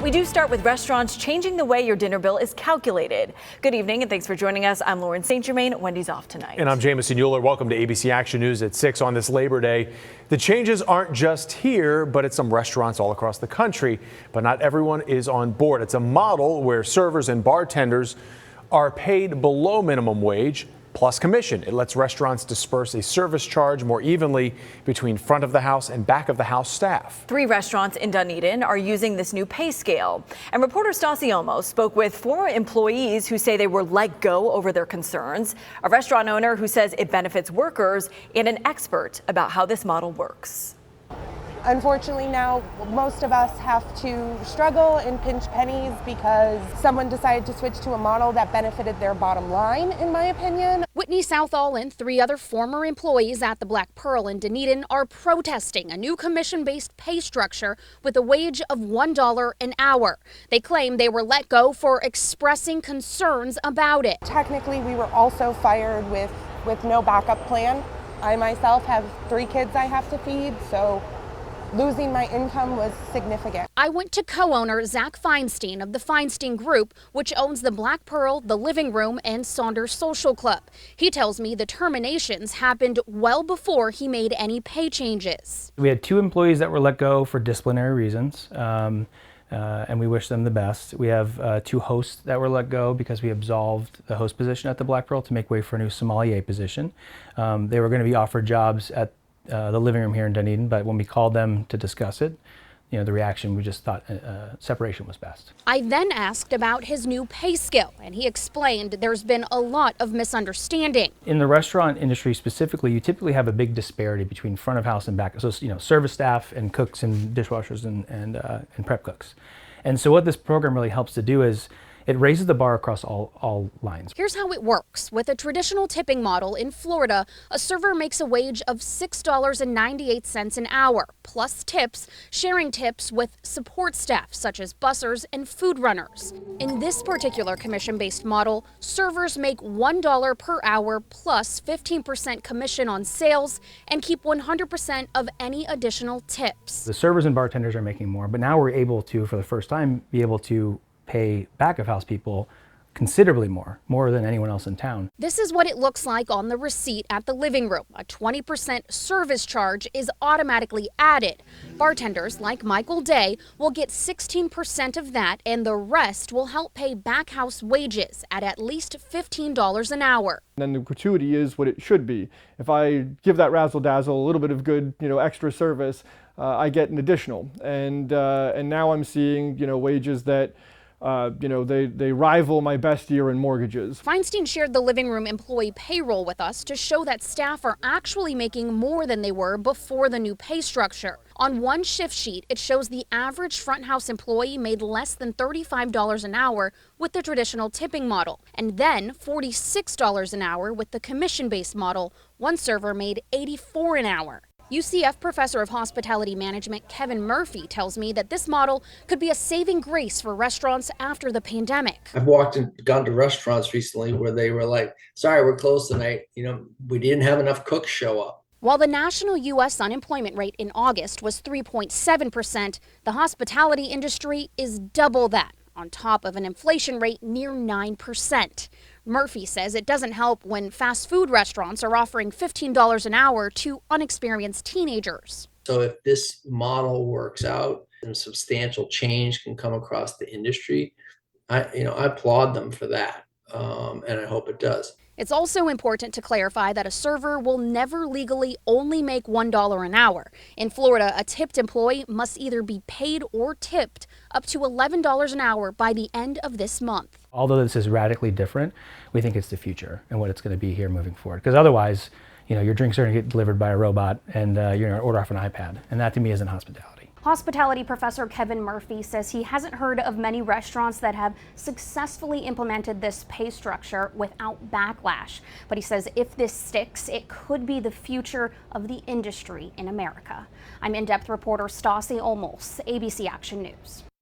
We do start with restaurants changing the way your dinner bill is calculated. Good evening and thanks for joining us. I'm Lauren St. Germain. Wendy's off tonight. And I'm Jamison Euler. Welcome to ABC Action News at 6 on this Labor Day. The changes aren't just here, but at some restaurants all across the country. But not everyone is on board. It's a model where servers and bartenders are paid below minimum wage plus commission. It lets restaurants disperse a service charge more evenly between front of the house and back of the house staff. 3 restaurants in Dunedin are using this new pay scale. And reporter Stassi Olmos spoke with former employees who say they were let go over their concerns, a restaurant owner who says it benefits workers, and an expert about how this model works. Unfortunately, now most of us have to struggle and pinch pennies because someone decided to switch to a model that benefited their bottom line, in my opinion. Whitney Southall and 3 other former employees at the Black Pearl in Dunedin are protesting a new commission-based pay structure with a wage of $1 an hour. They claim they were let go for expressing concerns about it. Technically, we were also fired with no backup plan. I myself have 3 kids I have to feed, so losing my income was significant. I went to co-owner Zach Feinstein of the Feinstein Group, which owns the Black Pearl, the Living Room, and Saunders Social Club. He tells me the terminations happened well before he made any pay changes. We had 2 employees that were let go for disciplinary reasons, and we wish them the best. We have 2 hosts that were let go because we absolved the host position at the Black Pearl to make way for a new sommelier position. They were going to be offered jobs at the Living Room here in Dunedin, but when we called them to discuss it, the reaction, we just thought separation was best. I then asked about his new pay scale, and he explained there's been a lot of misunderstanding. In the restaurant industry specifically, you typically have a big disparity between front of house and back, so service staff and cooks and dishwashers and prep cooks. And so what this program really helps to do is it raises the bar across all lines. Here's how it works. With a traditional tipping model in Florida, a server makes a wage of $6.98 an hour, plus tips, sharing tips with support staff such as bussers and food runners. In this particular commission-based model, servers make $1 per hour plus 15% commission on sales and keep 100% of any additional tips. The servers and bartenders are making more, but now we're able to, for the first time, be able to pay back of house people considerably more than anyone else in town. This is what it looks like on the receipt at the Living Room. A 20% service charge is automatically added. Bartenders like Michael Day will get 16% of that, and the rest will help pay back house wages at least $15 an hour. And then the gratuity is what it should be. If I give that razzle dazzle a little bit of good, extra service, I get an additional. And now I'm seeing, wages that they rival my best year in mortgages. Feinstein shared the Living Room employee payroll with us to show that staff are actually making more than they were before the new pay structure. On one shift sheet, it shows the average front house employee made less than $35 an hour with the traditional tipping model, and then $46 an hour with the commission-based model. One server made $84 an hour. UCF professor of hospitality management Kevin Murphy tells me that this model could be a saving grace for restaurants after the pandemic. I've walked and gone to restaurants recently where they were like, sorry, we're closed tonight. We didn't have enough cooks show up. While the national U.S. unemployment rate in August was 3.7%, the hospitality industry is double that, on top of an inflation rate near 9%. Murphy says it doesn't help when fast food restaurants are offering $15 an hour to unexperienced teenagers. So if this model works out and substantial change can come across the industry, I applaud them for that, and I hope it does. It's also important to clarify that a server will never legally only make $1 an hour. In Florida, a tipped employee must either be paid or tipped up to $11 an hour by the end of this month. Although this is radically different, we think it's the future and what it's going to be here moving forward. Because otherwise, your drinks are going to get delivered by a robot and you're going to order off an iPad. And that to me isn't hospitality. Hospitality professor Kevin Murphy says he hasn't heard of many restaurants that have successfully implemented this pay structure without backlash. But he says if this sticks, it could be the future of the industry in America. I'm in-depth reporter Stassi Olmos, ABC Action News.